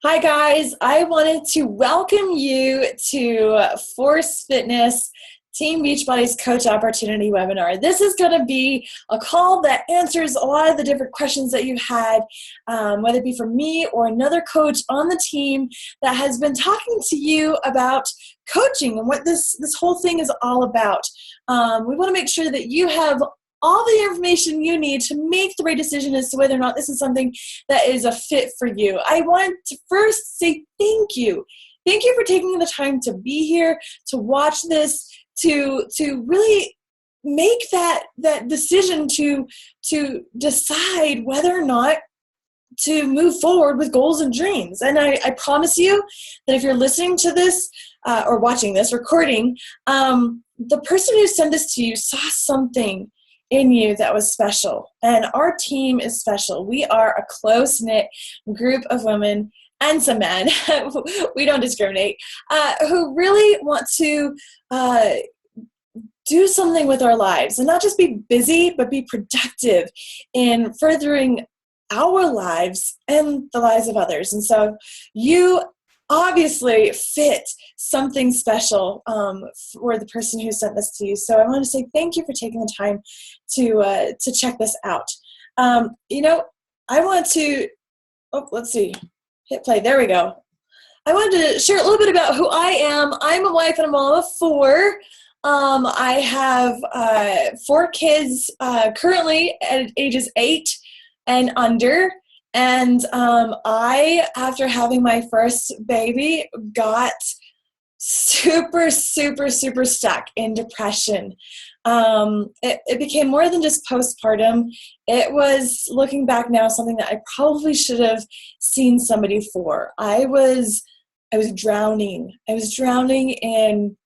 Hi guys, I wanted to welcome you to Force Fitness Team Beachbody's Coach Opportunity webinar. This is going to be a call that answers a lot of the different questions that you've had, whether it be from me or another coach on the team that has been talking to you about coaching and what this whole thing is all about. We want to make sure that you have all the information you need to make the right decision as to whether or not this is something that is a fit for you. I want to first say thank you. Thank you for taking the time to be here, to watch this, to really make that decision to decide whether or not to move forward with goals and dreams. And I promise you that if you're listening to this or watching this recording, the person who sent this to you saw something in you that was special. And our team is special. We are a close-knit group of women and some men, we don't discriminate, who really want to do something with our lives and not just be busy, but be productive in furthering our lives and the lives of others. And so you obviously fit something special for the person who sent this to you. So I want to say thank you for taking the time to check this out. I want to, let's see, hit play. There we go. I wanted to share a little bit about who I am. I'm a wife and a mom of four. I have 4 kids currently at ages 8 and under. And I, after having my first baby, got super stuck in depression. It became more than just postpartum. It was, looking back now, something that I probably should have seen somebody for. I was drowning. I was drowning in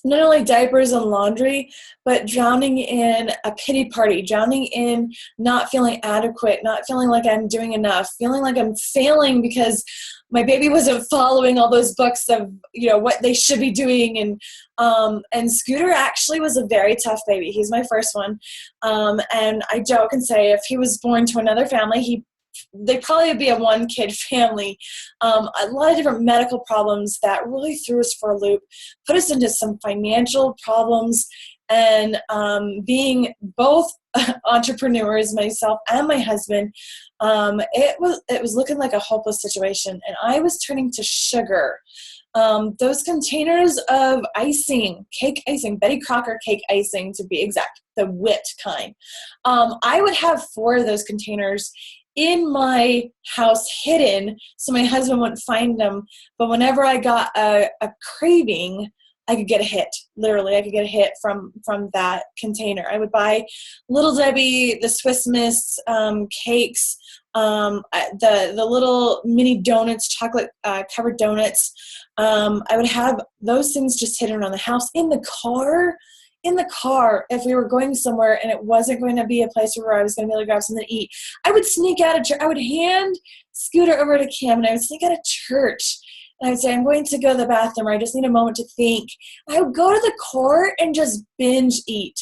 not only diapers and laundry, but drowning in a pity party, drowning in not feeling adequate, not feeling like I'm doing enough, feeling like I'm failing because my baby wasn't following all those books of, what they should be doing. And Scooter actually was a very tough baby. He's my first one. And I joke and say if he was born to another family, they'd probably be a 1-kid family. A lot of different medical problems that really threw us for a loop, put us into some financial problems, and being both entrepreneurs, myself and my husband, it was looking like a hopeless situation, and I was turning to sugar. Those containers of icing, cake icing, Betty Crocker cake icing to be exact, the whipped kind. I would have 4 of those containers in my house hidden so my husband wouldn't find them. But whenever I got a craving, I could get a hit. Literally, I could get a hit from that container. I would buy Little Debbie, the Swiss Miss cakes, the little mini donuts, chocolate covered donuts. I would have those things just hidden around the house. In the car, if we were going somewhere and it wasn't going to be a place where I was going to be able to grab something to eat, I would sneak out of church. I would hand Scooter over to Cam, and I would sneak out of church. And I would say, I'm going to go to the bathroom, or I just need a moment to think. I would go to the court and just binge eat.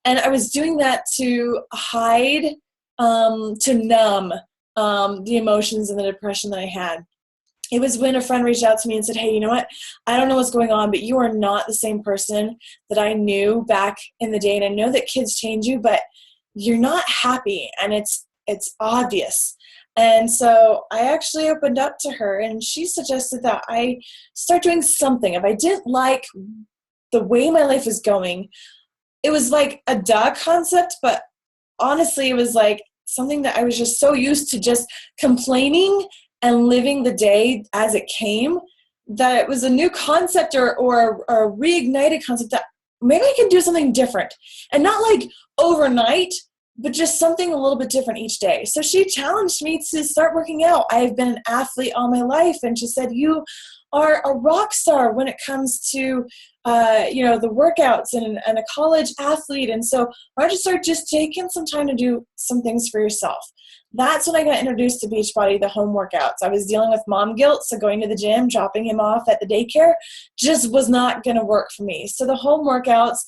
And I was doing that to hide, to numb the emotions and the depression that I had. It was when a friend reached out to me and said, hey, you know what? I don't know what's going on, but you are not the same person that I knew back in the day. And I know that kids change you, but you're not happy, and it's obvious. And so I actually opened up to her, and she suggested that I start doing something. If I didn't like the way my life was going, it was like a duh concept, but honestly, it was like something that I was just so used to just complaining and living the day as it came, that it was a new concept or a reignited concept that maybe I can do something different. And not like overnight, but just something a little bit different each day. So she challenged me to start working out. I've been an athlete all my life, and she said, you are a rock star when it comes to the workouts and a college athlete. And so why don't you start just taking some time to do some things for yourself? That's when I got introduced to Beachbody, the home workouts. I was dealing with mom guilt, so going to the gym, dropping him off at the daycare just was not going to work for me. So the home workouts,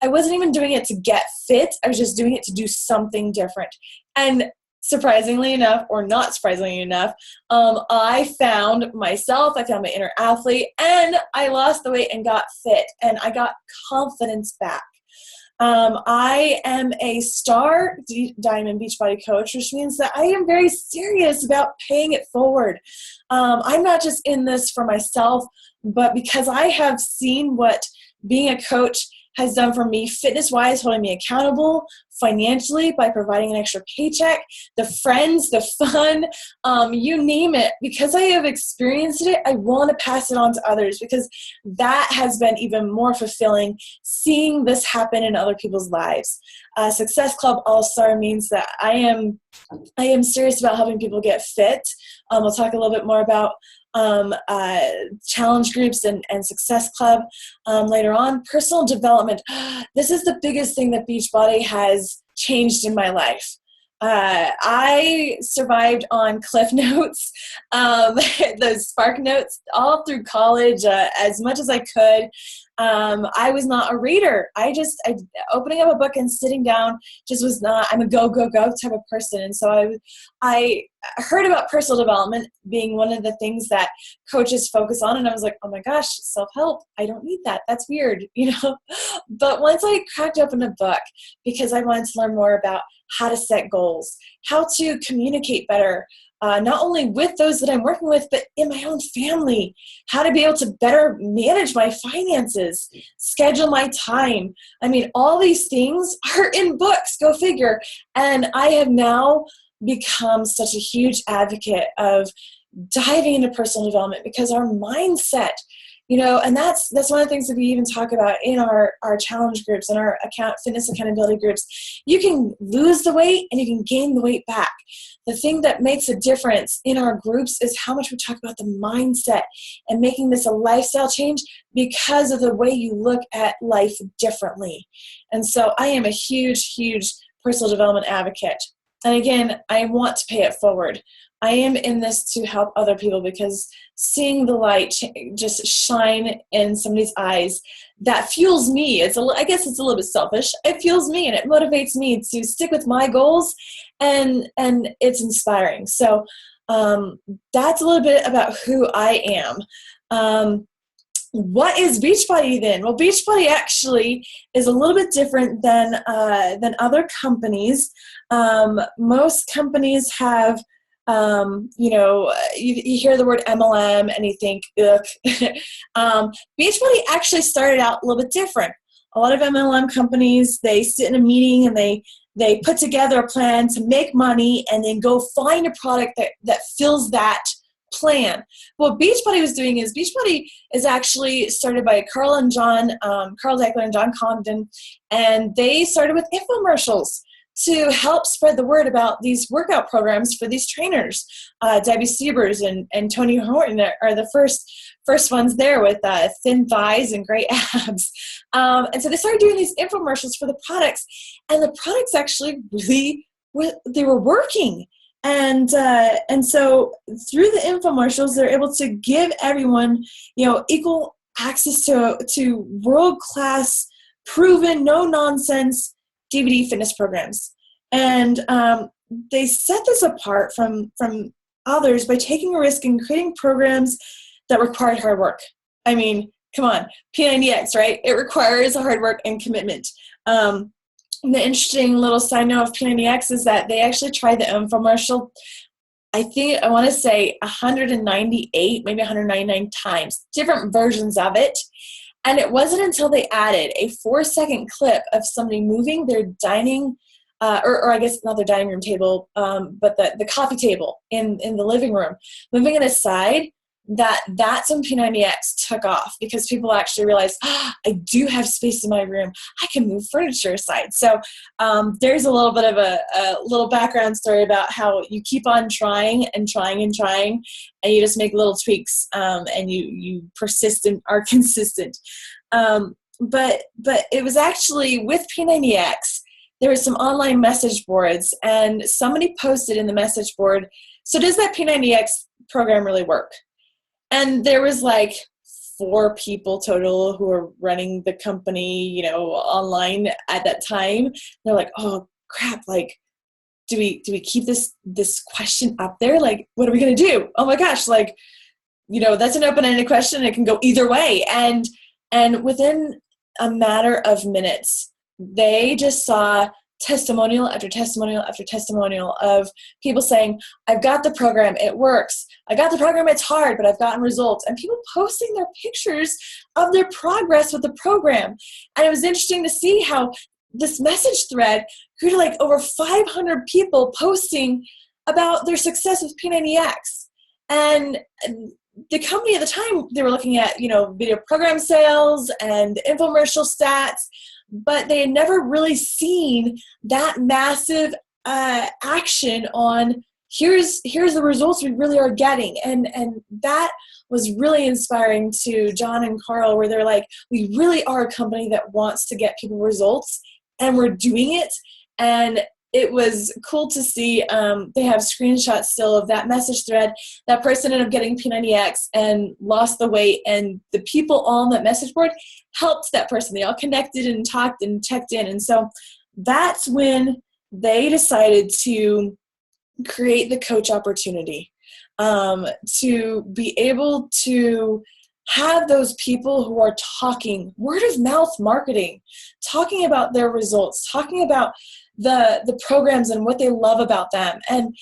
I wasn't even doing it to get fit. I was just doing it to do something different. And surprisingly enough, or not surprisingly enough, I found myself, I found my inner athlete, and I lost the weight and got fit, and I got confidence back. I am a star Diamond Beachbody coach, which means that I am very serious about paying it forward. I'm not just in this for myself, but because I have seen what being a coach has done for me fitness-wise, holding me accountable financially by providing an extra paycheck, the friends, the fun, you name it. Because I have experienced it, I want to pass it on to others, because that has been even more fulfilling, seeing this happen in other people's lives. Success Club All-Star means that I am serious about helping people get fit. We'll talk a little bit more about challenge groups and Success Club later on. Personal development. This is the biggest thing that Beachbody has changed in my life. I survived on Cliff Notes, those Spark Notes, all through college as much as I could. I was not a reader. Opening up a book and sitting down just was not, I'm a go, go, go type of person. And so I heard about personal development being one of the things that coaches focus on. And I was like, oh my gosh, self-help. I don't need that. That's weird, But once I cracked open a book, because I wanted to learn more about how to set goals, how to communicate better, not only with those that I'm working with, but in my own family, how to be able to better manage my finances, schedule my time. I mean, all these things are in books, go figure. And I have now become such a huge advocate of diving into personal development, because our mindset, and that's one of the things that we even talk about in our challenge groups and our fitness accountability groups. You can lose the weight and you can gain the weight back. The thing that makes a difference in our groups is how much we talk about the mindset and making this a lifestyle change because of the way you look at life differently. And so I am a huge, huge personal development advocate. And again, I want to pay it forward. I am in this to help other people, because seeing the light just shine in somebody's eyes, that fuels me. I guess it's a little bit selfish. It fuels me and it motivates me to stick with my goals, and it's inspiring. So that's a little bit about who I am. What is Beachbody then? Well, Beachbody actually is a little bit different than other companies. Most companies have, you hear the word MLM and you think, ugh. Beachbody actually started out a little bit different. A lot of MLM companies, they sit in a meeting and they put together a plan to make money and then go find a product that fills that plan. What Beachbody was doing is, Beachbody is actually started by Carl Daikeler and John Congdon, and they started with infomercials to help spread the word about these workout programs for these trainers. Debbie Siebers and Tony Horton are the first ones there with thin thighs and great abs. And so they started doing these infomercials for the products, and the products actually really they were working. And so through the infomercials, they're able to give everyone, equal access to world-class, proven, no-nonsense DVD fitness programs. And they set this apart from others by taking a risk and creating programs that required hard work. I mean, come on, P90X, right? It requires hard work and commitment. The interesting little side note of P90X is that they actually tried the infomercial, I want to say 198, maybe 199 times, different versions of it. And it wasn't until they added a 4-second clip of somebody moving their dining, or I guess not their dining room table, but the coffee table in the living room, moving it aside, that's when P90X took off, because people actually realized, I do have space in my room. I can move furniture aside. So there's a little bit of a little background story about how you keep on trying and trying and trying, and you just make little tweaks, and you persist and are consistent. But it was actually with P90X, there was some online message boards, and somebody posted in the message board, so does that P90X program really work? And there was like 4 people total who were running the company, online at that time. They're like, oh crap, like do we keep this question up there? Like, what are we going to do? Oh my gosh. Like, that's an open-ended question. It can go either way. And within a matter of minutes, they just saw testimonial after testimonial after testimonial of people saying, I've got the program, it works. I got the program, it's hard, but I've gotten results. And people posting their pictures of their progress with the program. And it was interesting to see how this message thread grew to like over 500 people posting about their success with P90X. And the company at the time, they were looking at, video program sales and infomercial stats, but they had never really seen that massive action on here's the results we really are getting. And that was really inspiring to John and Carl, where they're like, we really are a company that wants to get people results, and we're doing it. And it was cool to see. They have screenshots still of that message thread. That person ended up getting P90X and lost the weight, and the people on that message board helped that person. They all connected and talked and checked in. And so that's when they decided to create the coach opportunity, to be able to have those people who are talking word of mouth marketing, talking about their results, talking about the programs and what they love about them. And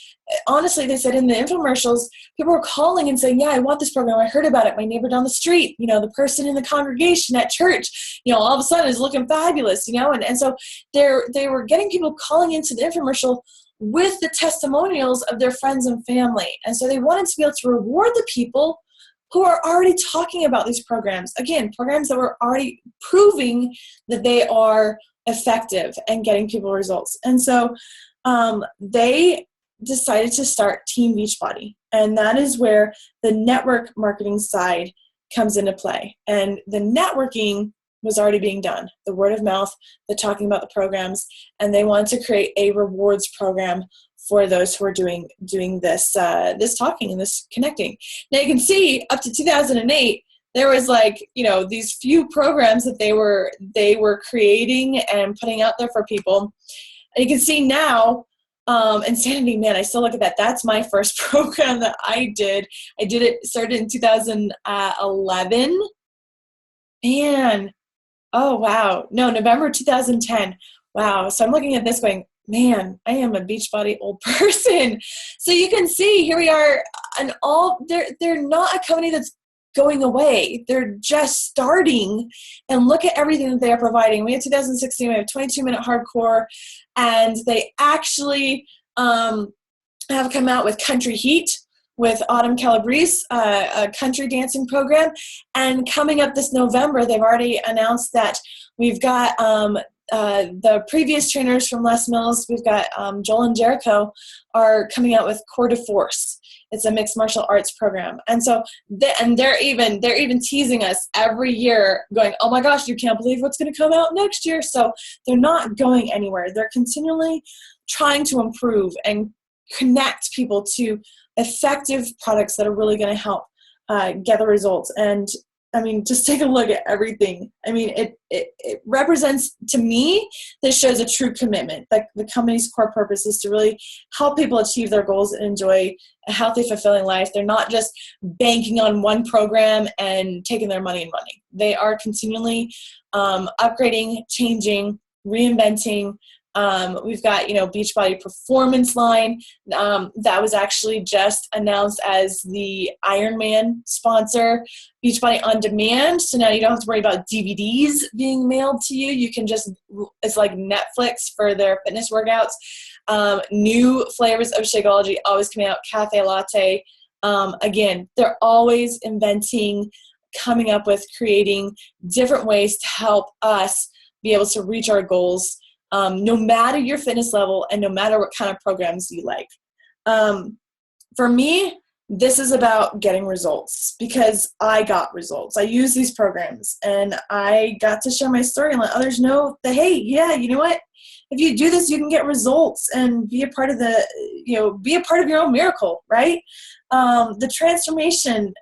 honestly, they said in the infomercials, people were calling and saying, yeah, I want this program. I heard about it. My neighbor down the street, the person in the congregation at church, all of a sudden is looking fabulous, and so they were getting people calling into the infomercial with the testimonials of their friends and family. And so they wanted to be able to reward the people who are already talking about these programs. Again, programs that were already proving that they are effective and getting people results. And so they decided to start Team Beachbody. And that is where the network marketing side comes into play. And the networking was already being done, the word of mouth, the talking about the programs, and they wanted to create a rewards program for those who are doing this this talking and this connecting. Now you can see up to 2008, there was these few programs that they were creating and putting out there for people. And you can see now, Insanity, man, I still look at that. That's my first program that I did. Started in 2011. Man, oh wow. No, November 2010. Wow. So I'm looking at this going, man, I am a Beachbody old person. So you can see here we are, and they're not a company that's going away. They're just starting, and look at everything that they are providing. We have 2016, we have 22-minute hardcore, and they actually have come out with Country Heat with Autumn Calabrese, a country dancing program. And coming up this November, they've already announced that we've got the previous trainers from Les Mills. We've got Joel and Jericho are coming out with Core de Force. It's a mixed martial arts program. And so they're even teasing us every year going, oh my gosh, you can't believe what's going to come out next year. So they're not going anywhere. They're continually trying to improve and connect people to effective products that are really going to help get the results. And I mean, just take a look at everything. I mean, it represents, to me, this shows a true commitment. Like the company's core purpose is to really help people achieve their goals and enjoy a healthy, fulfilling life. They're not just banking on one program and taking their money and running. They are continually upgrading, changing, reinventing. We've got, Beachbody Performance line that was actually just announced as the Ironman sponsor. Beachbody On Demand, so now you don't have to worry about DVDs being mailed to you. You can just, it's like Netflix for their fitness workouts. New flavors of Shakeology always coming out, cafe latte. Again, they're always inventing, coming up with, creating different ways to help us be able to reach our goals. No matter your fitness level and no matter what kind of programs you like. For me, this is about getting results because I got results. I use these programs and I got to share my story and let others know that, hey, yeah, you know what? If you do this, you can get results and be a part of be a part of your own miracle, right? The transformation,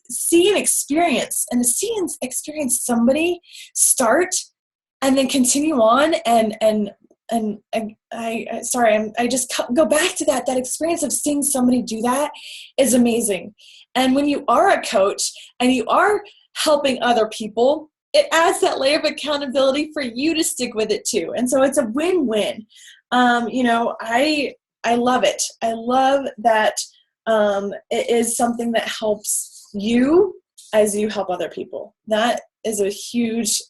see and experience, and to see and experience somebody start and then continue on and I just go back to that experience of seeing somebody do that is amazing. And when you are a coach and you are helping other people, it adds that layer of accountability for you to stick with it too. And so it's a win-win. I love it. I love that it is something that helps you as you help other people. That is a huge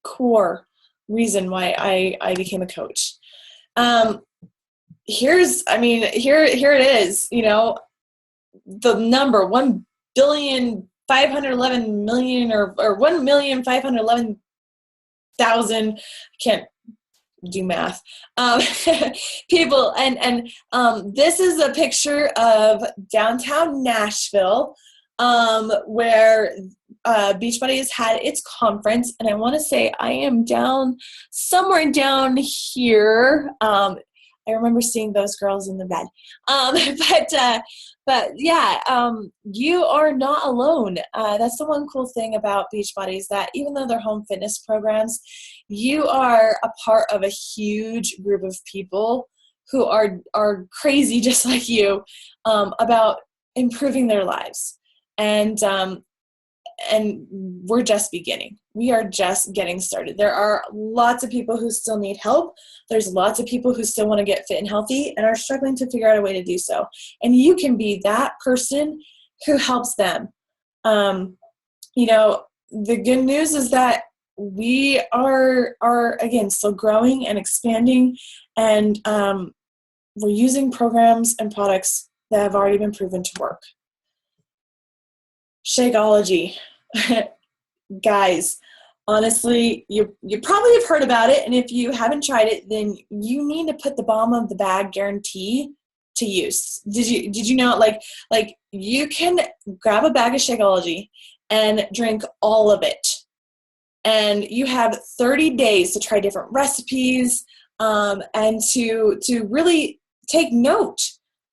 core reason why I became a coach. Here it is, the number 1,511,000,000 or 1,511,000, I can't do math, people. And this is a picture of downtown Nashville, where Beachbody had its conference. And I want to say I am somewhere down here. I remember seeing those girls in the bed. But yeah, you are not alone. That's the one cool thing about Beachbody is that even though they're home fitness programs, you are a part of a huge group of people who are crazy just like you, about improving their lives. And we're just beginning. We are just getting started. There are lots of people who still need help. There's lots of people who still want to get fit and healthy and are struggling to figure out a way to do so. And you can be that person who helps them. The good news is that we are again, still growing and expanding, and we're using programs and products that have already been proven to work. Shakeology. Guys, honestly, you probably have heard about it, and if you haven't tried it, then you need to put the bottom of the bag guarantee to use. Did you know, like you can grab a bag of Shakeology and drink all of it, and you have 30 days to try different recipes, and to really take note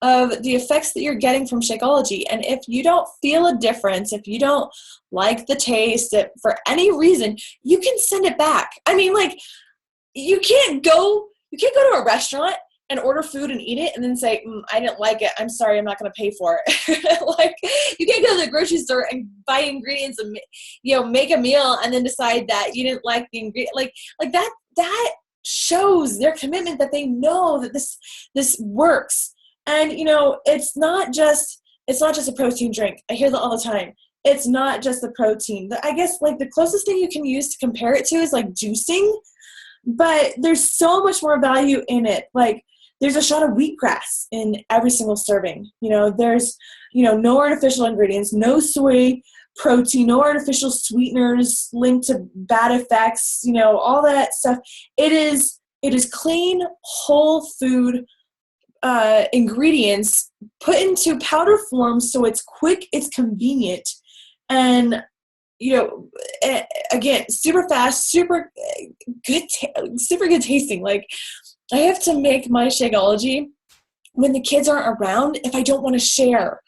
of the effects that you're getting from Shakeology. And if you don't feel a difference, if you don't like the taste, for any reason, you can send it back. I mean, you can't go to a restaurant and order food and eat it and then say, I didn't like it, I'm sorry, I'm not going to pay for it. You can't go to the grocery store and buy ingredients and make a meal and then decide that you didn't like the ingredient. That shows their commitment, that they know that this works. And it's not just a protein drink. I hear that all the time. It's not just the protein. I guess the closest thing you can use to compare it to is juicing, but there's so much more value in it. There's a shot of wheatgrass in every single serving. There's no artificial ingredients, no soy protein, no artificial sweeteners linked to bad effects, all that stuff. It is clean, whole food ingredients put into powder form, so it's quick, it's convenient, and again, super fast, super good tasting. I have to make my Shakeology when the kids aren't around if I don't want to share.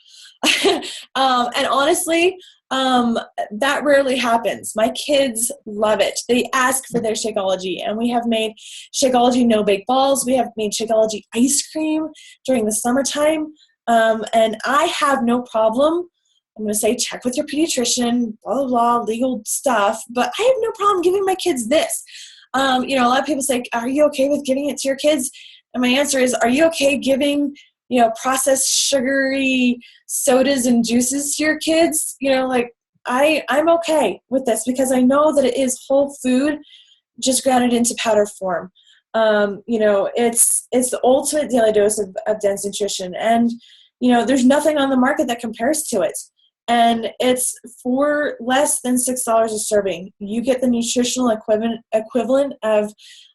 And honestly, that rarely happens. My kids love it. They ask for their Shakeology, and we have made Shakeology no-bake balls. We have made Shakeology ice cream during the summertime, and I have no problem. I'm going to say check with your pediatrician, blah, blah, blah, legal stuff, but I have no problem giving my kids this. A lot of people say, are you okay with giving it to your kids? And my answer is, are you okay giving processed sugary sodas and juices to your kids? I'm okay with this because I know that it is whole food just grounded into powder form. It's the ultimate daily dose of dense nutrition, and there's nothing on the market that compares to it. And it's for less than $6 a serving. You get the nutritional equivalent of,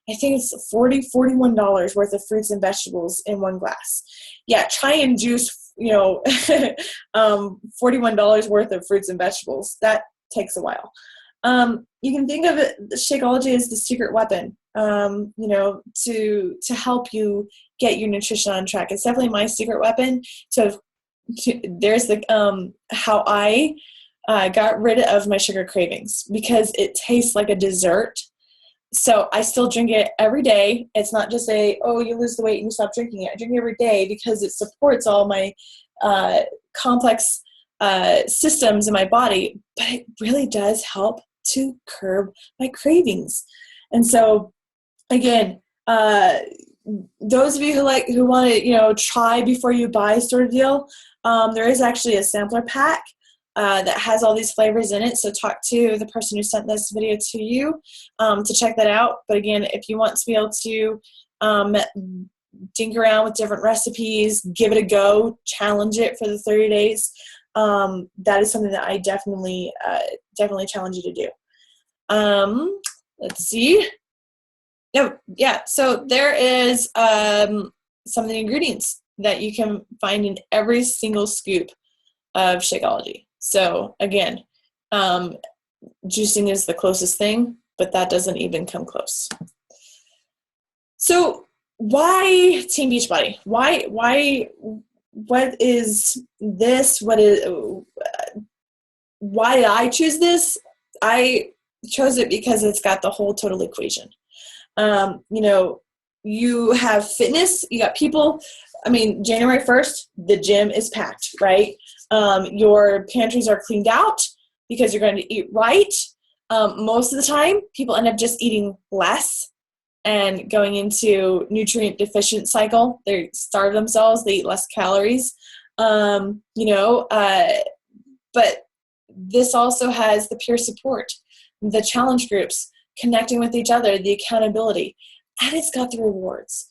I think it's $41 worth of fruits and vegetables in one glass. Yeah, try and juice, $41 worth of fruits and vegetables. That takes a while. You can think of it, Shakeology as the secret weapon, to help you get your nutrition on track. It's definitely my secret weapon. There's how I got rid of my sugar cravings, because it tastes like a dessert. So I still drink it every day. It's not just you lose the weight and you stop drinking it. I drink it every day because it supports all my complex systems in my body, but it really does help to curb my cravings. And so again, those of you who want to, try before you buy sort of deal, there is actually a sampler pack that has all these flavors in it. So talk to the person who sent this video to you to check that out. But again, if you want to be able to dink around with different recipes, give it a go, challenge it for the 30 days, that is something that I definitely challenge you to do. Let's see. So there is some of the ingredients that you can find in every single scoop of Shakeology. So again, juicing is the closest thing, but that doesn't even come close. So why Team Beachbody? Why? What is this? Why did I choose this? I chose it because it's got the whole total equation. You have fitness, you got people. January 1st, the gym is packed, right? Your pantries are cleaned out because you're going to eat right. Most of the time, people end up just eating less and going into nutrient deficient cycle. They starve themselves, they eat less calories. But this also has the peer support, the challenge groups, connecting with each other, the accountability, and it's got the rewards.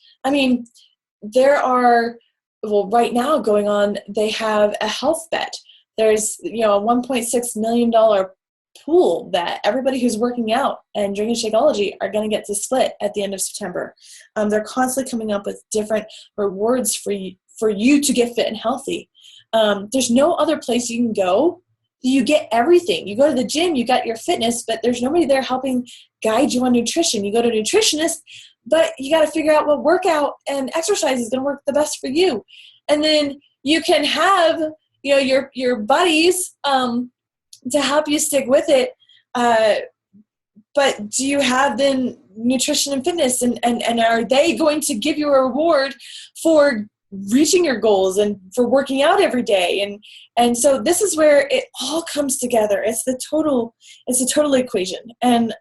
There are, right now going on, they have a health bet. There's, a $1.6 million pool that everybody who's working out and drinking Shakeology are going to get to split at the end of September. They're constantly coming up with different rewards for you to get fit and healthy. There's no other place you can go. You get everything. You go to the gym, you got your fitness, but there's nobody there helping guide you on nutrition. You go to a nutritionist, but you got to figure out what workout and exercise is going to work the best for you. And then you can have, your buddies to help you stick with it. But do you have then nutrition and fitness, and are they going to give you a reward for reaching your goals and for working out every day? And so this is where it all comes together. It's the total equation. And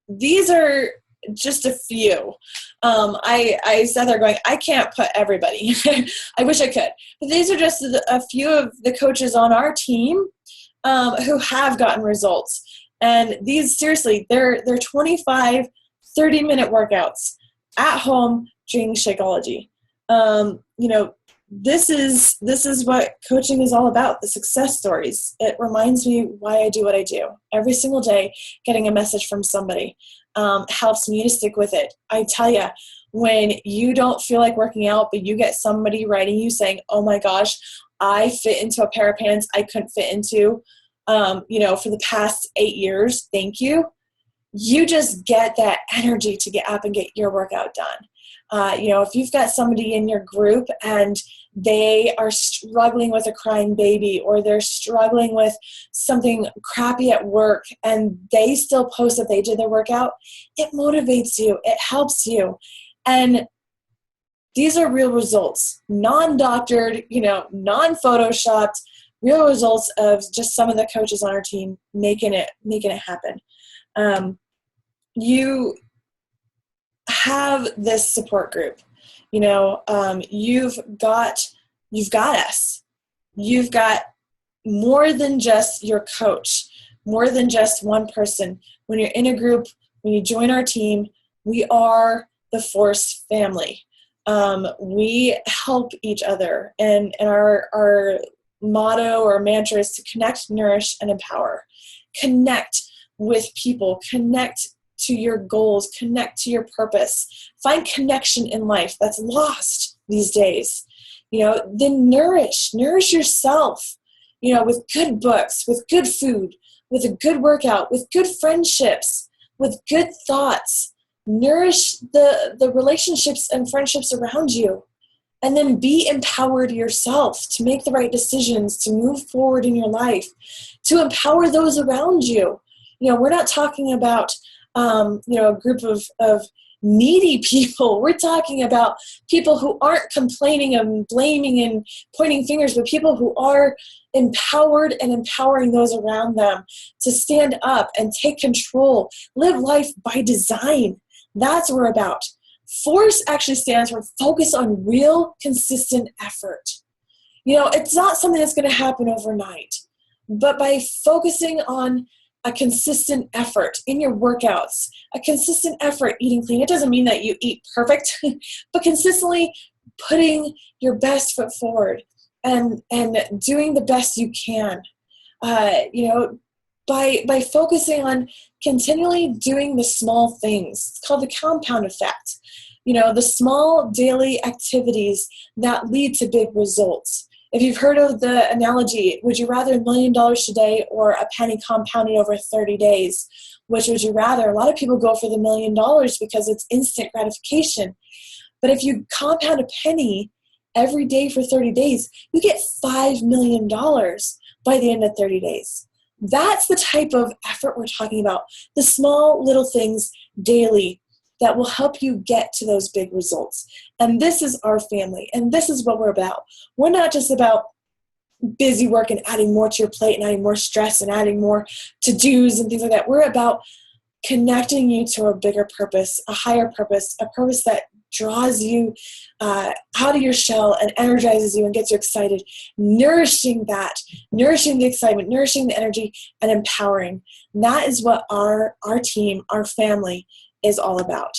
these are just a few. I sat there going, I can't put everybody. I wish I could. But these are just a few of the coaches on our team who have gotten results. And these, seriously, they're 25, 30-minute workouts at home doing Shakeology. This is what coaching is all about, the success stories. It reminds me why I do what I do. Every single day, getting a message from somebody helps me to stick with it. I tell you, when you don't feel like working out, but you get somebody writing you saying, oh my gosh, I fit into a pair of pants I couldn't fit into, for the past 8 years, thank you. You just get that energy to get up and get your workout done. If you've got somebody in your group and they are struggling with a crying baby, or they're struggling with something crappy at work, and they still post that they did their workout, it motivates you, it helps you. And these are real results, non-doctored, non-photoshopped, real results of just some of the coaches on our team making it happen. You have this support group. You've got us. You've got more than just your coach, more than just one person. When you're in a group, when you join our team, we are the Force family. We help each other, and our motto or mantra is to connect, nourish, and empower. Connect with people, connect to your goals, connect to your purpose, find connection in life that's lost these days. Then nourish yourself, with good books, with good food, with a good workout, with good friendships, with good thoughts. Nourish the relationships and friendships around you. And then be empowered yourself to make the right decisions, to move forward in your life, to empower those around you. We're not talking about a group of needy people. We're talking about people who aren't complaining and blaming and pointing fingers, but people who are empowered and empowering those around them to stand up and take control, live life by design. That's what we're about. FORCE actually stands for focus on real, consistent effort. It's not something that's going to happen overnight, but by focusing on a consistent effort in your workouts, a consistent effort eating clean. It doesn't mean that you eat perfect, but consistently putting your best foot forward and doing the best you can. By focusing on continually doing the small things. It's called the compound effect. The small daily activities that lead to big results. If you've heard of the analogy, would you rather $1 million today or a penny compounded over 30 days? Which would you rather? A lot of people go for the $1 million because it's instant gratification. But if you compound a penny every day for 30 days, you get $5 million by the end of 30 days. That's the type of effort we're talking about. The small little things daily that will help you get to those big results. And this is our family, and this is what we're about. We're not just about busy work and adding more to your plate and adding more stress and adding more to-dos and things like that. We're about connecting you to a bigger purpose, a higher purpose, a purpose that draws you out of your shell and energizes you and gets you excited, nourishing the excitement, nourishing the energy, and empowering. And that is what our team, our family, is all about.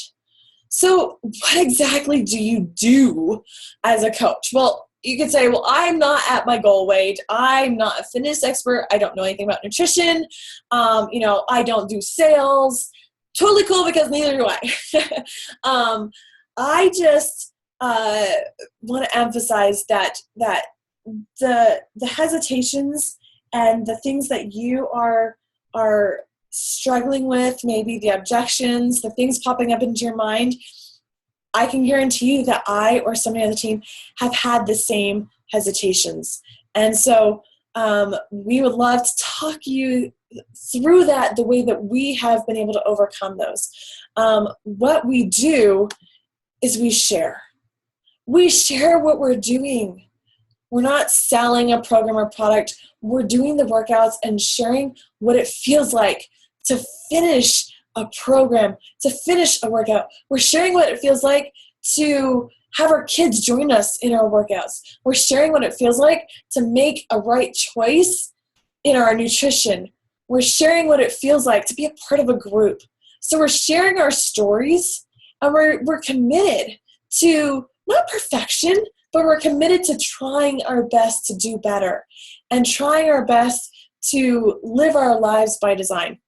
So what exactly do you do as a coach? Well, you could say, well, I'm not at my goal weight. I'm not a fitness expert. I don't know anything about nutrition. I don't do sales. Totally cool, because neither do I. I just want to emphasize that the hesitations and the things that you are struggling with, maybe the objections, the things popping up into your mind, I can guarantee you that I or somebody on the team have had the same hesitations. And so we would love to talk you through that the way that we have been able to overcome those. What we do is we share. We share what we're doing. We're not selling a program or product. We're doing the workouts and sharing what it feels like to finish a program, to finish a workout. We're sharing what it feels like to have our kids join us in our workouts. We're sharing what it feels like to make a right choice in our nutrition. We're sharing what it feels like to be a part of a group. So we're sharing our stories, and we're committed to not perfection, but we're committed to trying our best to do better and trying our best to live our lives by design.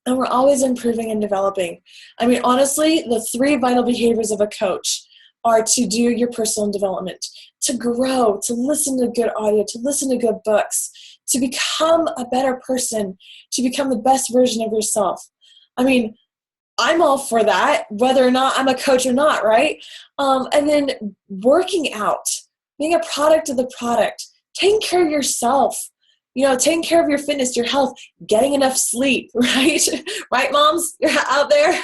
And we're always improving and developing. I mean, honestly, the 3 vital behaviors of a coach are to do your personal development, to grow, to listen to good audio, to listen to good books, to become a better person, to become the best version of yourself. I mean, I'm all for that, whether or not I'm a coach or not, right? And then working out, being a product of the product, taking care of yourself, taking care of your fitness, your health, getting enough sleep, right? Right, moms? You're out there.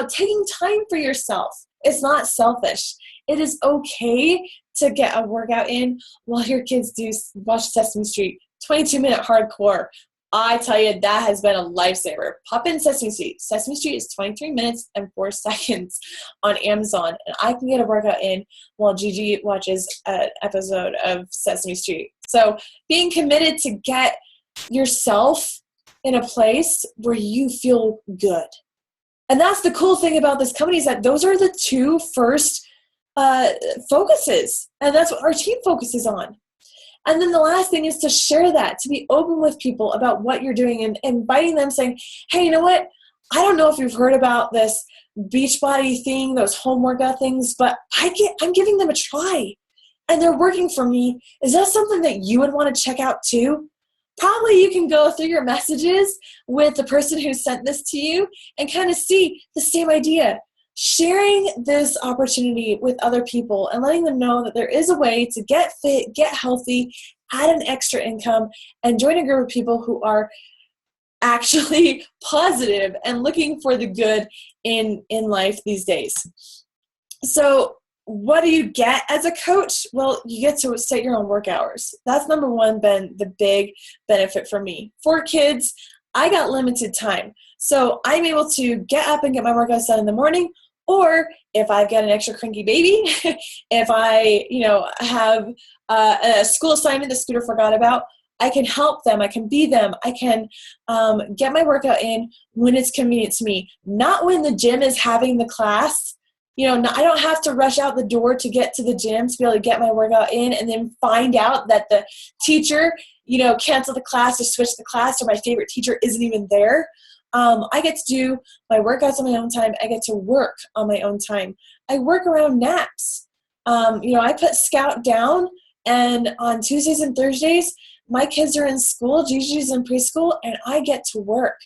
Taking time for yourself. It's not selfish. It is okay to get a workout in while your kids do watch Sesame Street, 22-minute hardcore. I tell you, that has been a lifesaver. Pop in Sesame Street. Sesame Street is 23 minutes and 4 seconds on Amazon, and I can get a workout in while Gigi watches an episode of Sesame Street. So being committed to get yourself in a place where you feel good. And that's the cool thing about this company, is that those are the 2 first focuses, and that's what our team focuses on. And then the last thing is to share that, to be open with people about what you're doing and inviting them, saying, hey, you know what? I don't know if you've heard about this Beachbody thing, those home workout things, but I'm giving them a try and they're working for me. Is that something that you would want to check out too? Probably you can go through your messages with the person who sent this to you and kind of see the same idea. Sharing this opportunity with other people and letting them know that there is a way to get fit, get healthy, add an extra income, and join a group of people who are actually positive and looking for the good in life these days. So what do you get as a coach? Well, you get to set your own work hours. That's number one, been the big benefit for me. For kids, I got limited time. So I'm able to get up and get my workouts done in the morning, or if I've got an extra cranky baby, if I, have a school assignment that Scooter forgot about, I can help them. I can be them. I can get my workout in when it's convenient to me, not when the gym is having the class. I don't have to rush out the door to get to the gym to be able to get my workout in and then find out that the teacher, canceled the class or switched the class, or my favorite teacher isn't even there. I get to do my workouts on my own time. I get to work on my own time. I work around naps. I put Scout down, and on Tuesdays and Thursdays, my kids are in school, Gigi's in preschool, and I get to work.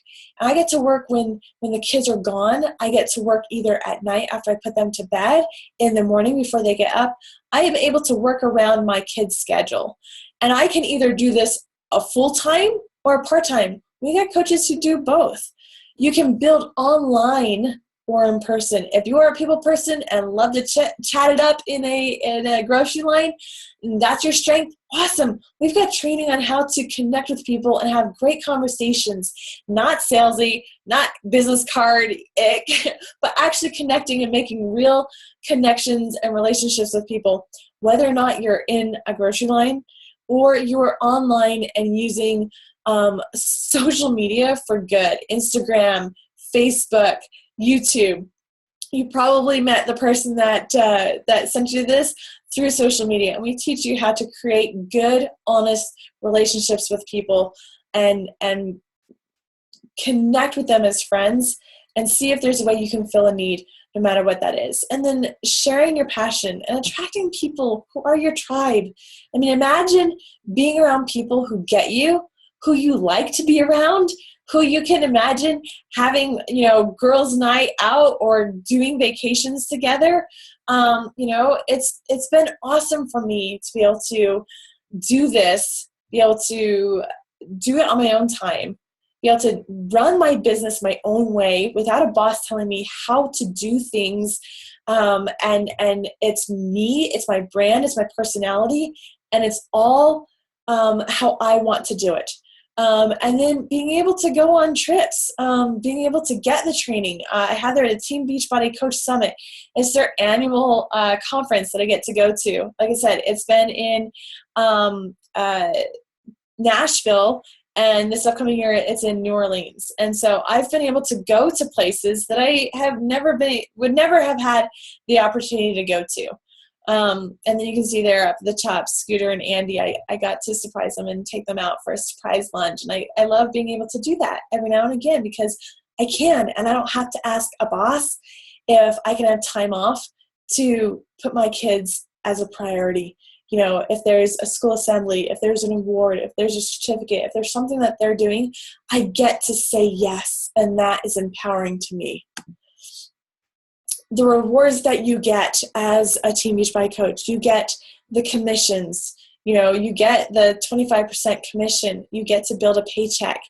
I get to work when the kids are gone. I get to work either at night after I put them to bed, in the morning before they get up. I am able to work around my kids' schedule. And I can either do this a full-time or a part-time. We got coaches who do both. You can build online or in person. If you are a people person and love to chat it up in a grocery line, and that's your strength, awesome. We've got training on how to connect with people and have great conversations, not salesy, not business card ick, but actually connecting and making real connections and relationships with people, whether or not you're in a grocery line or you're online and using social media for good, Instagram, Facebook, YouTube. You probably met the person that sent you this through social media, and we teach you how to create good, honest relationships with people and connect with them as friends and see if there's a way you can fill a need, no matter what that is. And then sharing your passion and attracting people who are your tribe. I mean, imagine being around people who get you, who you like to be around, who you can imagine having, girls' night out or doing vacations together. It's been awesome for me to be able to do this, be able to do it on my own time, be able to run my business my own way without a boss telling me how to do things. And it's me, it's my brand, it's my personality, and it's all how I want to do it. And then being able to go on trips, being able to get the training. I had there at a Team Beachbody Coach Summit. It's their annual conference that I get to go to. Like I said, it's been in Nashville, and this upcoming year it's in New Orleans. And so I've been able to go to places that I have would never have had the opportunity to go to. And then you can see there up at the top, Scooter and Andy, I got to surprise them and take them out for a surprise lunch. And I love being able to do that every now and again because I can, and I don't have to ask a boss if I can have time off to put my kids as a priority. If there's a school assembly, if there's an award, if there's a certificate, if there's something that they're doing, I get to say yes, and that is empowering to me. The rewards that you get as a Team Beachbody coach, you get the commissions, you get the 25% commission, you get to build a paycheck,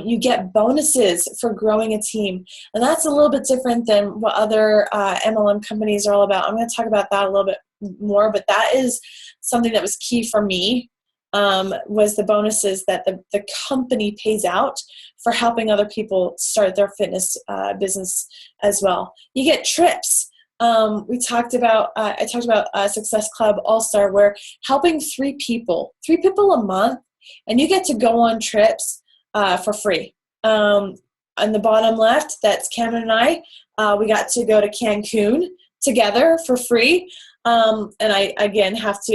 you get bonuses for growing a team. And that's a little bit different than what other MLM companies are all about. I'm going to talk about that a little bit more, but that is something that was key for me, was the bonuses that the company pays out for helping other people start their fitness business as well. You get trips. I talked about Success Club All-Star, where helping three people a month, and you get to go on trips for free. On the bottom left, that's Cameron and I. We got to go to Cancun together for free. And I, again, have to,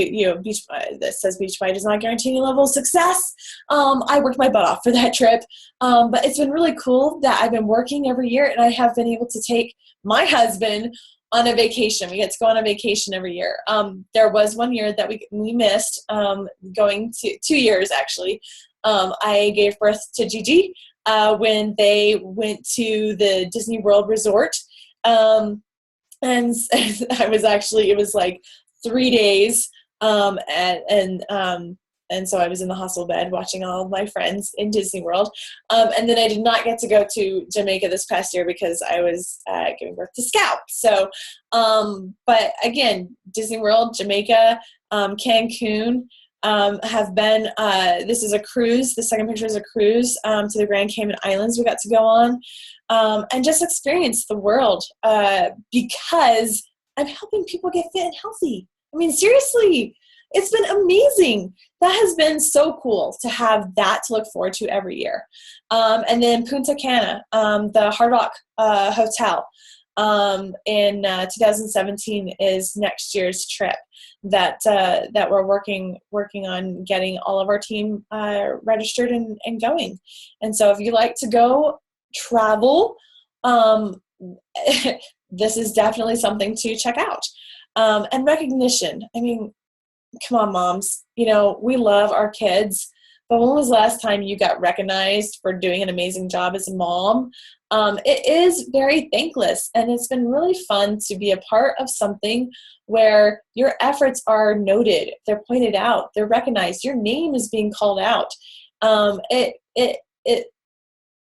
that says Beachbody does not guarantee any level of success. I worked my butt off for that trip. But it's been really cool that I've been working every year, and I have been able to take my husband on a vacation. We get to go on a vacation every year. There was one year that we missed, going to 2 years, actually. I gave birth to Gigi when they went to the Disney World Resort. And it was like 3 days, and And so I was in the hospital bed watching all of my friends in Disney World. And then I did not get to go to Jamaica this past year because I was giving birth to Scout. So, but again, Disney World, Jamaica, Cancun, have been, this is a cruise. The second picture is a cruise to the Grand Cayman Islands we got to go on, and just experience the world because I'm helping people get fit and healthy. I mean, seriously, it's been amazing. That has been so cool to have that to look forward to every year. And then Punta Cana, the Hard Rock Hotel in 2017 is next year's trip that we're working on getting all of our team registered and going. And so if you like to go travel, this is definitely something to check out. And recognition. I mean, come on, moms. You know, we love our kids, but when was the last time you got recognized for doing an amazing job as a mom? It is very thankless, and it's been really fun to be a part of something where your efforts are noted, they're pointed out, they're recognized, your name is being called out. It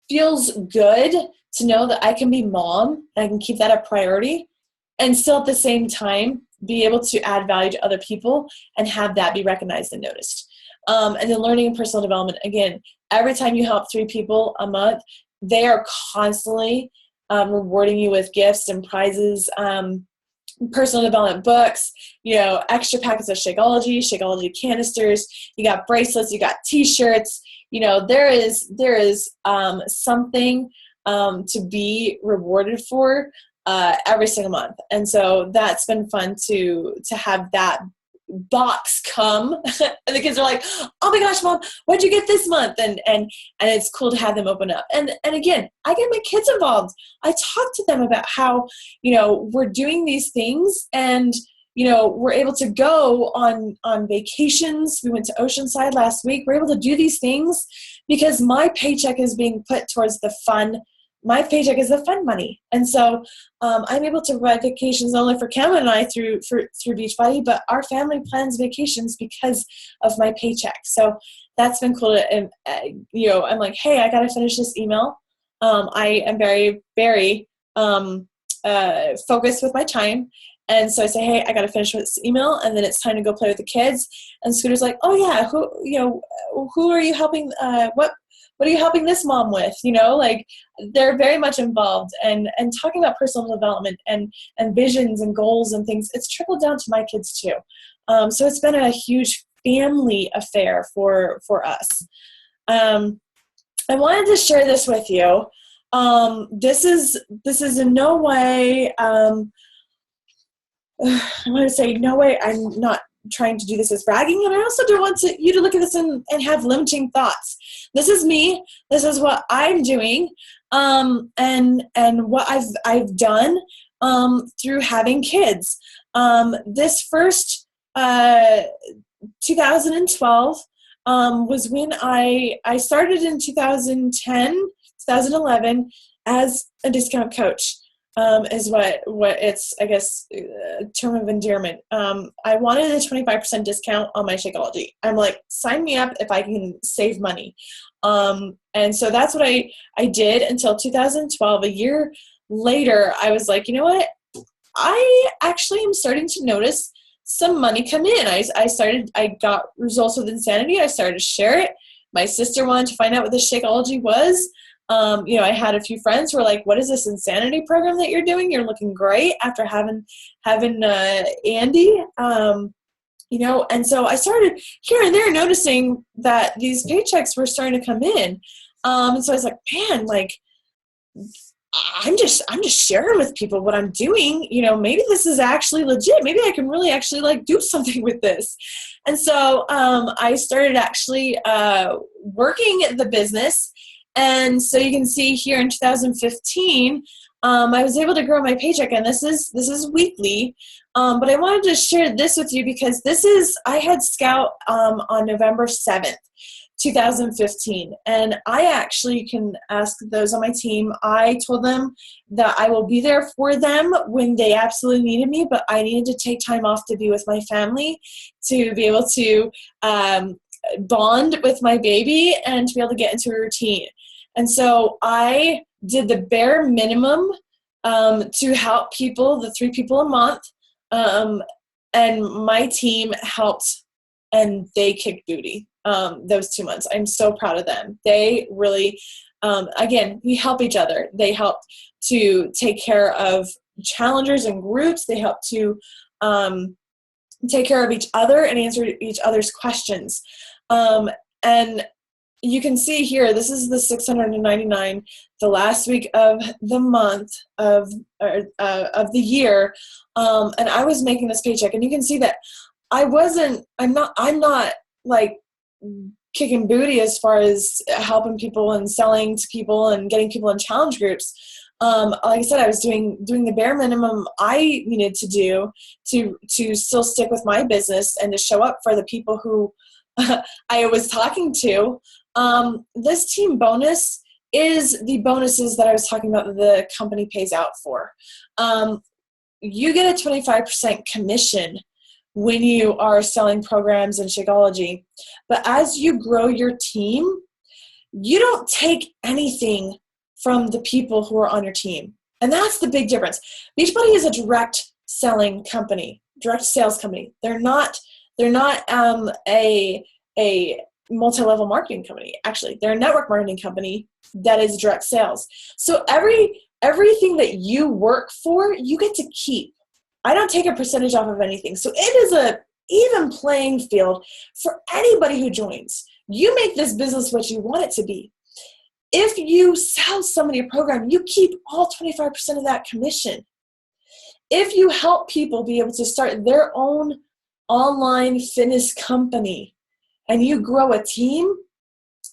feels good to know that I can be mom, and I can keep that a priority, and still at the same time be able to add value to other people and have that be recognized and noticed. And then learning and personal development. Again, every time you help 3 people a month, they are constantly rewarding you with gifts and prizes, personal development books, you know, extra packets of Shakeology canisters. You got bracelets, you got T-shirts. You know, there is something to be rewarded for every single month. And so that's been fun to have that box come and the kids are like, oh my gosh, mom, what'd you get this month? And it's cool to have them open up. And again, I get my kids involved. I talk to them about how, you know, we're doing these things and, you know, we're able to go on vacations. We went to Oceanside last week. We're able to do these things because my paycheck is being put towards the fun. My paycheck is the fun money. And so I'm able to provide vacations not only for Cameron and I through Beachbody, but our family plans vacations because of my paycheck. So that's been cool. And, you know, I'm like, hey, I got to finish this email. I am very, very focused with my time. And so I say, hey, I got to finish this email, and then it's time to go play with the kids. And Scooter's like, oh yeah, who are you helping? What are you helping this mom with? You know, like they're very much involved and talking about personal development and visions and goals and things. It's trickled down to my kids too. So it's been a huge family affair for us. I wanted to share this with you. This is in no way, I want to say no way I'm not trying to do this as bragging, and I also don't want you to look at this and have limiting thoughts. This is me. This is what I'm doing, and what I've done through having kids. This first 2012 was when I started in 2010, 2011 as a discount coach. Is what it's, I guess, term of endearment. I wanted a 25% discount on my Shakeology. I'm like, sign me up if I can save money. And so that's what I did until 2012. A year later, I was like, you know what? I actually am starting to notice some money come in. I got results with Insanity. I started to share it. My sister wanted to find out what the Shakeology was. You know, I had a few friends who were like, what is this Insanity program that you're doing? You're looking great after having Andy. You know, and so I started here and there noticing that these paychecks were starting to come in. And so I was like, man, like, I'm just sharing with people what I'm doing. You know, maybe this is actually legit. Maybe I can really actually like do something with this. And so I started actually working the business. And so you can see here in 2015, I was able to grow my paycheck, and this is weekly. But I wanted to share this with you because I had Scout on November 7th, 2015. And I actually, you can ask those on my team, I told them that I will be there for them when they absolutely needed me, but I needed to take time off to be with my family, to be able to bond with my baby and to be able to get into a routine. And so I did the bare minimum to help people, the 3 people a month. And my team helped, and they kicked booty those 2 months. I'm so proud of them. They really, again, we help each other. They help to take care of challengers and groups. They help to take care of each other and answer each other's questions. And you can see here, this is the $699, the last week of the month of the year. And I was making this paycheck, and you can see that I'm not like kicking booty as far as helping people and selling to people and getting people in challenge groups. Like I said, I was doing the bare minimum I needed to do to still stick with my business and to show up for the people who I was talking to. This team bonus is the bonuses that I was talking about that the company pays out for. You get a 25% commission when you are selling programs in Shakeology. But as you grow your team, you don't take anything from the people who are on your team. And that's the big difference. Beachbody is a direct selling company, direct sales company. They're not a multi-level marketing company. Actually, they're a network marketing company that is direct sales. So everything that you work for, you get to keep. I don't take a percentage off of anything. So it is a even playing field for anybody who joins. You make this business what you want it to be. If you sell somebody a program, you keep all 25% of that commission. If you help people be able to start their own online fitness company and you grow a team,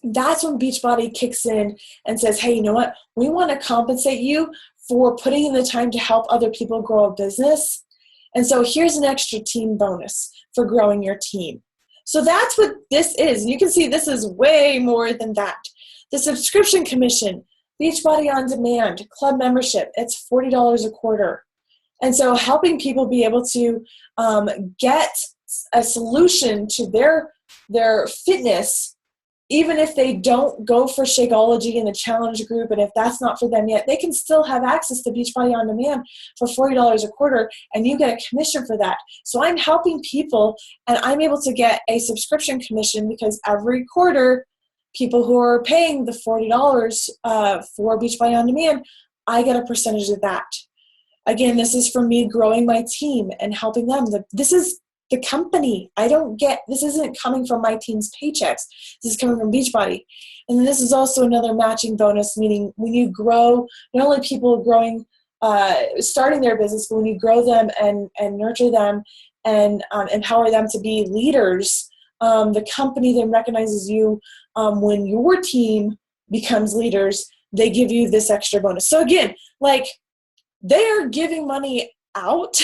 that's when Beachbody kicks in and says, hey, you know what? We want to compensate you for putting in the time to help other people grow a business. And so here's an extra team bonus for growing your team. So that's what this is. And you can see this is way more than that. The subscription commission, Beachbody On Demand, club membership, it's $40 a quarter. And so helping people be able to get a solution to their fitness, even if they don't go for Shakeology in the challenge group, and if that's not for them yet, they can still have access to Beachbody On Demand for $40 a quarter, and you get a commission for that. So I'm helping people, and I'm able to get a subscription commission because every quarter, people who are paying the $40 for Beachbody On Demand, I get a percentage of that. Again, this is for me growing my team and helping them. This is the company. This isn't coming from my team's paychecks. This is coming from Beachbody. And then this is also another matching bonus, meaning when you grow, not only people growing, starting their business, but when you grow them and nurture them and empower them to be leaders, the company then recognizes you when your team becomes leaders, they give you this extra bonus. So again, like they're giving money out,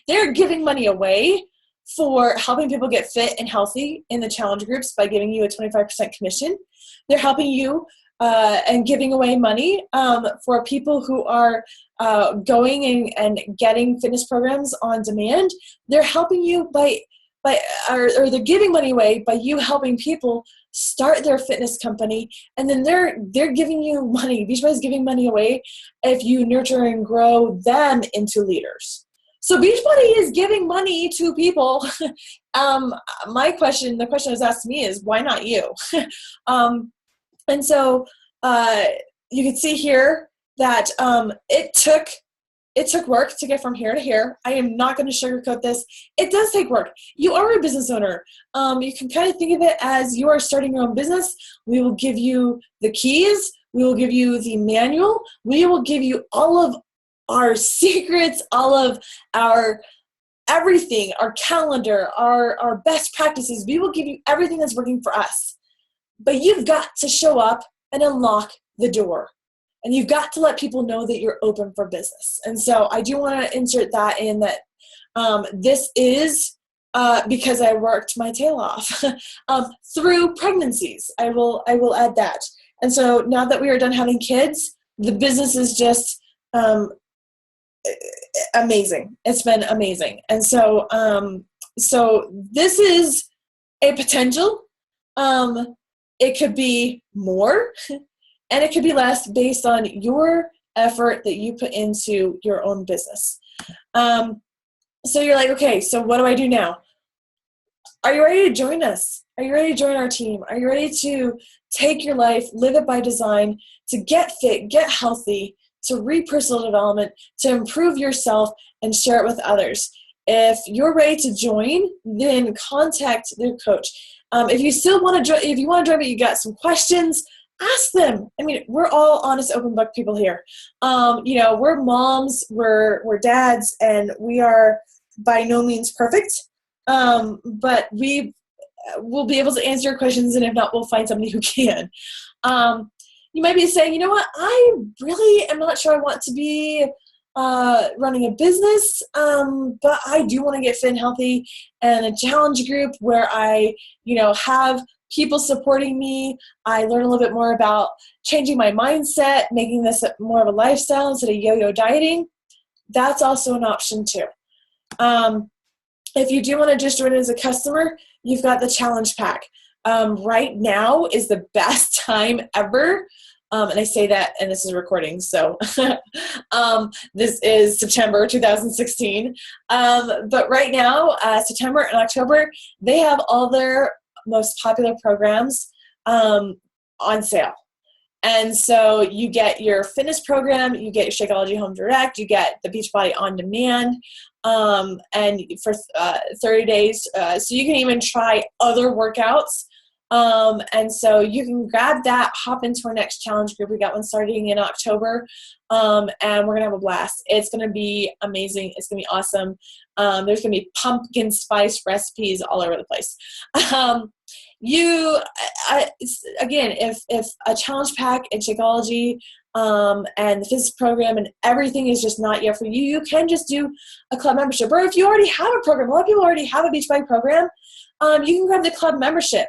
they're giving money away for helping people get fit and healthy in the challenge groups by giving you a 25% commission. They're helping you and giving away money for people who are going and getting fitness programs on demand. They're helping you or they're giving money away by you helping people start their fitness company, and then they're giving you money. Beachbody is giving money away if you nurture and grow them into leaders. So Beachbody is giving money to people. The question that was asked to me is, why not you? And so you can see here that it took work to get from here to here. I am not going to sugarcoat this. It does take work. You are a business owner. You can kind of think of it as you are starting your own business. We will give you the keys. We will give you the manual. We will give you all of our secrets, all of our everything, our calendar, our best practices. We will give you everything that's working for us. But you've got to show up and unlock the door. And you've got to let people know that you're open for business. And so I do want to insert that in that this is because I worked my tail off through pregnancies. I will add that. And so now that we are done having kids, the business is just amazing. It's been amazing. And so so this is a potential It could be more, and it could be less based on your effort that you put into your own business. So you're like, okay, so what do I do now? Are you ready to join us? Are you ready to join our team? Are you ready to take your life, live it by design, to get fit, get healthy, to read personal development, to improve yourself and share it with others? If you're ready to join, then contact the coach. If you still want to join, if you want to join, but you got some questions, ask them. I mean, we're all honest, open book people here. We're moms, we're dads, and we are by no means perfect. But we will be able to answer your questions, and if not, we'll find somebody who can. You might be saying, you know what, I really am not sure I want to be running a business, but I do want to get fit and healthy, and a challenge group where I, have people supporting me. I learn a little bit more about changing my mindset, making this more of a lifestyle instead of yo-yo dieting. That's also an option too. If you do want to just join as a customer, you've got the challenge pack. Right now is the best time ever. And I say that, and this is recording, so this is September 2016. But right now, September and October, they have all their most popular programs on sale. And so you get your fitness program, you get your Shakeology Home Direct, you get the Beachbody On Demand, and for 30 days. So you can even try other workouts. And so you can grab that, hop into our next challenge group. We got one starting in October, and we're going to have a blast. It's going to be amazing. It's going to be awesome. There's going to be pumpkin spice recipes all over the place. Again, if a challenge pack and Shakeology and the fitness program and everything is just not yet for you, you can just do a club membership. Or if you already have a program, a lot of people already have a Beachbody program, you can grab the club membership.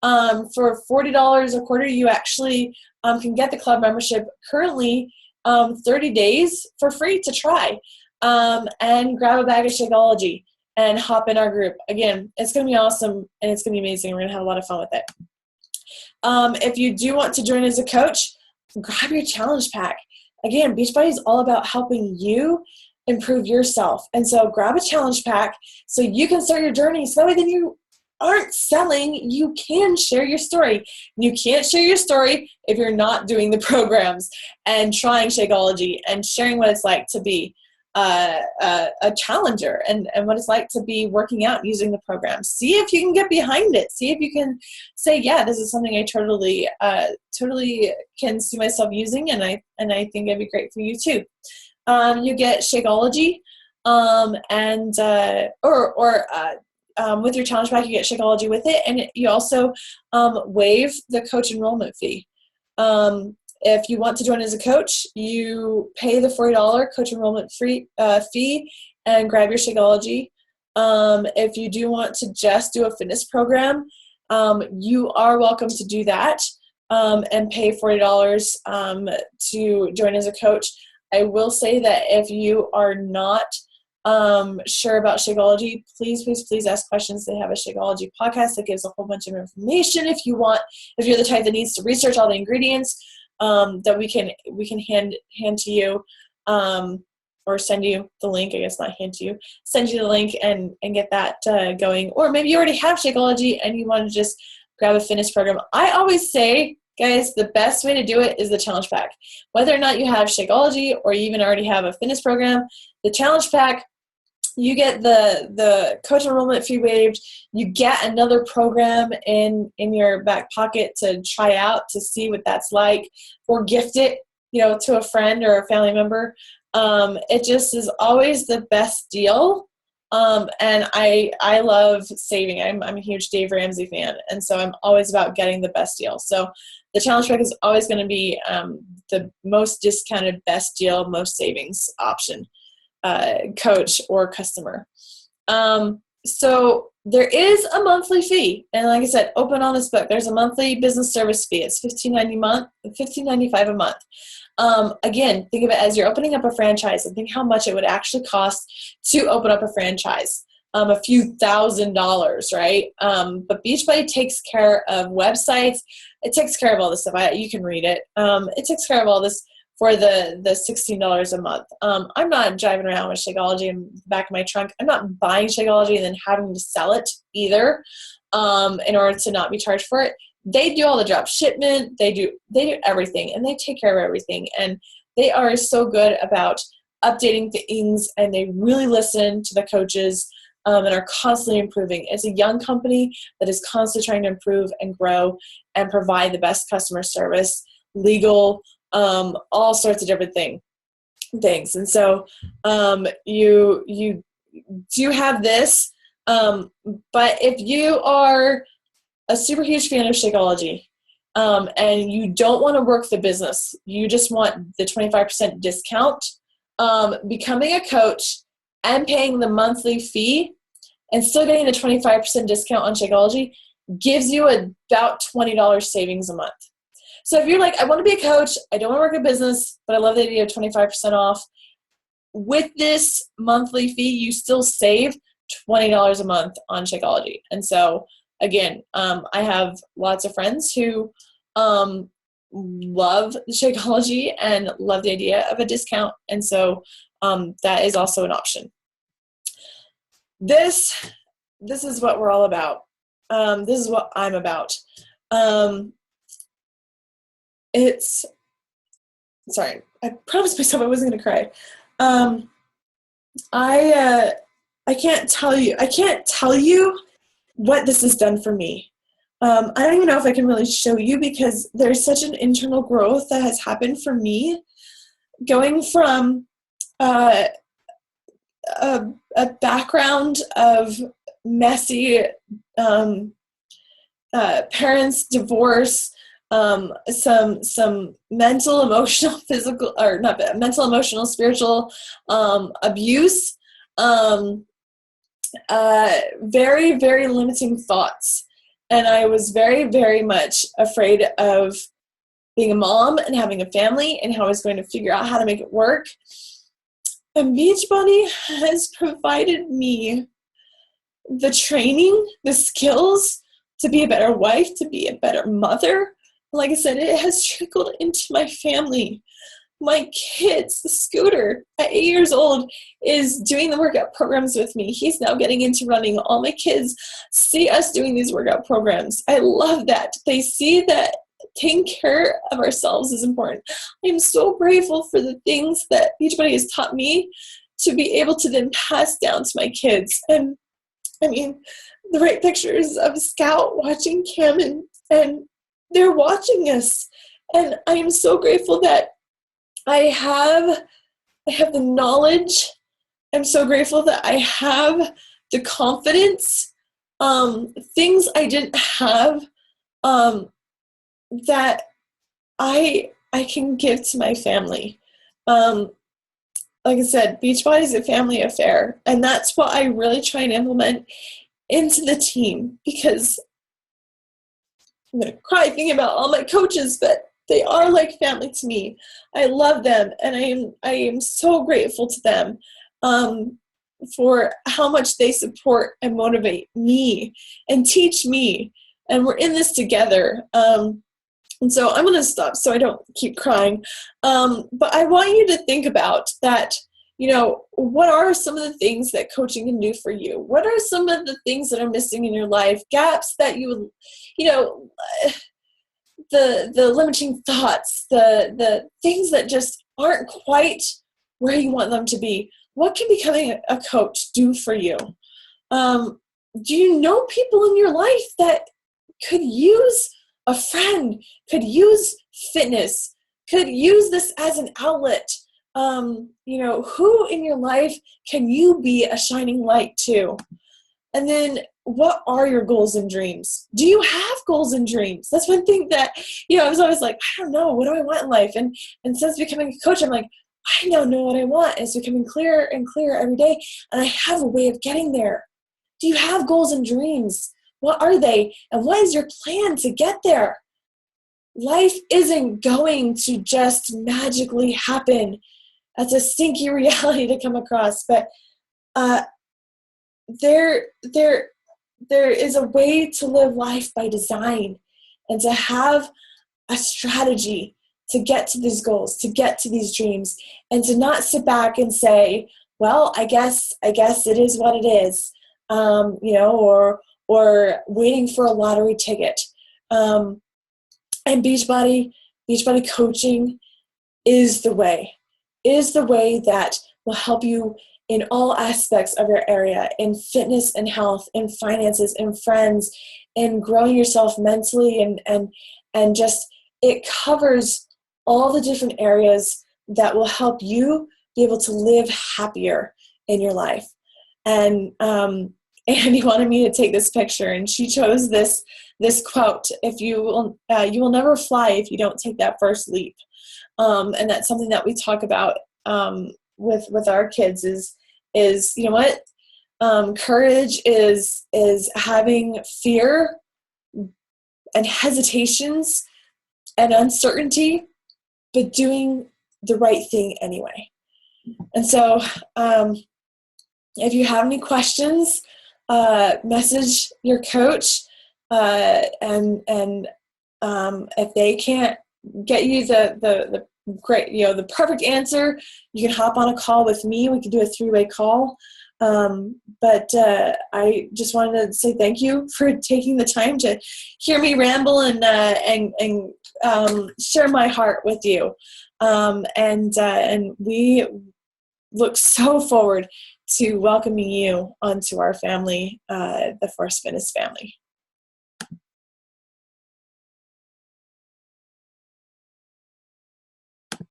For $40 a quarter, you actually can get the club membership currently 30 days for free to try, and grab a bag of Shakeology and hop in our group. Again, it's going to be awesome, and it's going to be amazing. We're going to have a lot of fun with it. If you do want to join as a coach, grab your challenge pack. Again, Beachbody is all about helping you improve yourself. And so grab a challenge pack so you can start your journey. So that way then you aren't selling, you can share your story. You can't share your story if you're not doing the programs and trying Shakeology and sharing what it's like to be a challenger and what it's like to be working out using the program. See if you can get behind it. See if you can say, yeah, this is something I totally can see myself using, and I think it'd be great for you too. You get Shakeology, with your challenge pack, you get Shakeology with it, and you also waive the coach enrollment fee. If you want to join as a coach, you pay the $40 coach enrollment fee and grab your Shakeology. If you do want to just do a fitness program, you are welcome to do that and pay $40 to join as a coach. I will say that if you are not sure about Shakeology, please ask questions. They have a Shakeology podcast that gives a whole bunch of information if you're the type that needs to research all the ingredients, that we can hand to you, or send you the link. I guess not hand to you, send you the link and get that going. Or maybe you already have Shakeology and you want to just grab a fitness program. I always say, guys, the best way to do it is the challenge pack. Whether or not you have Shakeology or you even already have a fitness program, the challenge pack, you get the coach enrollment fee waived. You get another program in your back pocket to try out to see what that's like, or gift it, to a friend or a family member. It just is always the best deal. And I love saving. I'm a huge Dave Ramsey fan, and so I'm always about getting the best deal. So the challenge pack is always going to be the most discounted, best deal, most savings option. Coach or customer. So there is a monthly fee, and like I said, open honest book. There's a monthly business service fee. It's $15.95 a month. Again, think of it as you're opening up a franchise, and think how much it would actually cost to open up a franchise. a few $1,000s, right? But Beachbody takes care of websites. It takes care of all this stuff. You can read it. It takes care of all this for the $16 a month. I'm not driving around with Shakeology in the back of my trunk. I'm not buying Shakeology and then having to sell it either in order to not be charged for it. They do all the drop shipment. They do everything, and they take care of everything. And they are so good about updating things, and they really listen to the coaches and are constantly improving. It's a young company that is constantly trying to improve and grow and provide the best customer service, legal, all sorts of different things. And so you do have this, but if you are a super huge fan of Shakeology, and you don't want to work the business, you just want the 25% discount, becoming a coach and paying the monthly fee and still getting the 25% discount on Shakeology gives you about $20 savings a month. So if you're like, I want to be a coach, I don't want to work a business, but I love the idea of 25% off, with this monthly fee, you still save $20 a month on Shakeology. And so, again, I have lots of friends who love Shakeology and love the idea of a discount. And so that is also an option. This is what we're all about. This is what I'm about. Sorry, I promised myself I wasn't going to cry. I can't tell you what this has done for me. I don't even know if I can really show you, because there's such an internal growth that has happened for me, going from a background of messy parents, divorce, some mental, emotional, physical, or not mental, emotional, spiritual abuse, very, very limiting thoughts. And I was very, very much afraid of being a mom and having a family and how I was going to figure out how to make it work. And Beachbody has provided me the training, the skills to be a better wife, to be a better mother. Like I said, it has trickled into my family. My kids, the Scooter, at 8 years old, is doing the workout programs with me. He's now getting into running. All my kids see us doing these workout programs. I love that. They see that taking care of ourselves is important. I'm so grateful for the things that Beachbody has taught me to be able to then pass down to my kids. And I mean, the right pictures of Scout watching Cam, and they're watching us. And I am so grateful that I have the knowledge. I'm so grateful that I have the confidence, things I didn't have, that I can give to my family. Like I said, Beachbody is a family affair, and that's what I really try and implement into the team, because I'm going to cry thinking about all my coaches, but they are like family to me. I love them, and I am so grateful to them for how much they support and motivate me and teach me. And we're in this together. And so I'm going to stop so I don't keep crying. But I want you to think about that. You know, what are some of the things that coaching can do for you? What are some of the things that are missing in your life? Gaps that you would, you know, the limiting thoughts, the things that just aren't quite where you want them to be. What can becoming a coach do for you? Do you know people in your life that could use a friend, could use fitness, could use this as an outlet? You know, who in your life can you be a shining light to? And then what are your goals and dreams? Do you have goals and dreams? That's one thing that, you know, I was always like, I don't know, what do I want in life? And since becoming a coach, I'm like, I now know what I want. It's becoming clearer and clearer every day. And I have a way of getting there. Do you have goals and dreams? What are they? And what is your plan to get there? Life isn't going to just magically happen. That's a stinky reality to come across. But there is a way to live life by design, and to have a strategy to get to these goals, to get to these dreams, and to not sit back and say, well, I guess it is what it is, or waiting for a lottery ticket. And Beachbody coaching is the way that will help you in all aspects of your area, in fitness and health, in finances, in friends, in growing yourself mentally, and just, it covers all the different areas that will help you be able to live happier in your life. And Andy wanted me to take this picture, and she chose this quote: "If you will never fly if you don't take that first leap." And that's something that we talk about with our kids. Is you know what? Courage is having fear and hesitations and uncertainty, but doing the right thing anyway. And so, if you have any questions, message your coach, and if they can't get you the great, the perfect answer, you can hop on a call with me. We can do a 3-way call. But I just wanted to say thank you for taking the time to hear me ramble and share my heart with you. And we look so forward to welcoming you onto our family, the Force Fitness family.